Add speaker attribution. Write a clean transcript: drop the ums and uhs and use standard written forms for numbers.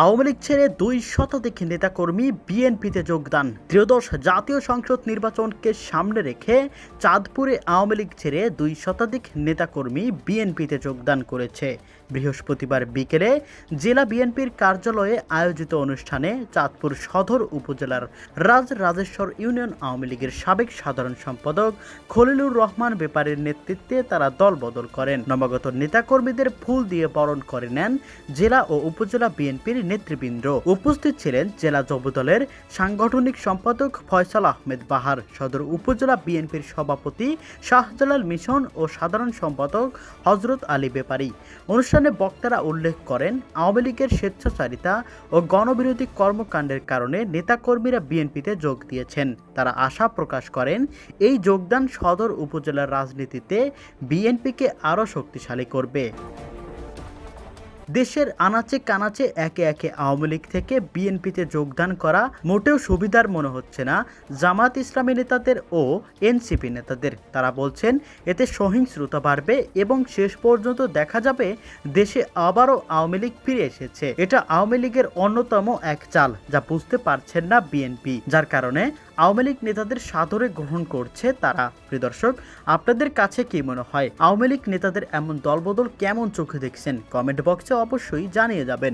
Speaker 1: আওয়ামী লীগ ছেড়ে 2 শতাধিক নেতাকর্মী বিএনপিতে যোগদান। ত্রয়োদশ জাতীয় সংসদ নির্বাচনকে সামনে রেখে চাঁদপুরে আওয়ামী লীগ ছেড়ে 2 শতাধিক নেতাকর্মী বিএনপিতে যোগদান করেছে। বৃহস্পতিবার বিকেলে জেলা বিএনপির কার্যালয়ে আয়োজিত অনুষ্ঠানে চাঁদপুর সদর উপজেলার রাজরাজেশ্বর ইউনিয়ন আওয়ামী লীগের সাবেক সাধারণ সম্পাদক খলিলুর রহমান ব্যাপারীর নেতৃত্বে তারা দলবদল করেন। নবাগত নেতাকর্মীদের ফুল দিয়ে বরণ করে নেন জেলা ও উপজেলা বিএনপির নেতৃবৃন্দ। উপস্থিত ছিলেন জেলা যুবদলের সাংগঠনিক সম্পাদক ফয়সাল আহমেদ বাহার, সদর উপজেলা বিএনপির সভাপতি শাহজালাল মিশন ও সাধারণ সম্পাদক হযরত আলী ব্যাপারী। অনুষ্ঠানে বক্তারা উল্লেখ করেন, আওয়ামী লীগের স্বেচ্ছাচারিতা ও গণবিরোধী কর্মকাণ্ডের কারণে নেতাকর্মীরা বিএনপিতে যোগ দিয়েছেন। তারা আশা প্রকাশ করেন, এই যোগদান সদর উপজেলার রাজনীতিতে বিএনপিকে আরও শক্তিশালী করবে। দেশের আনাচে কানাচে একে একে আওয়ামী লীগ থেকে বিএনপিতে যোগদান করা মোটেও সুবিধার মনে হচ্ছে না জামাত ইসলামী নেতাদের ও এনসিপি নেতাদের। তারা বলছেন, এতে সহিংসতা বাড়বে এবং শেষ পর্যন্ত দেখা যাবে দেশে আবারও আওয়ামী লীগ ফিরে এসেছে। এটা আওয়ামী লীগের অন্যতম এক চাল, যা বুঝতে পারছেন না বিএনপি, যার কারণে আওয়ামী লীগ নেতাদের সাদরে গ্রহণ করছে তারা। প্রিয় দর্শক, আপনাদের কাছে কি মনে হয় আওয়ামী লীগ নেতাদের এমন দলবদল কেমন চোখে দেখছেন? কমেন্ট বক্সে অবশ্যই জানিয়ে যাবেন।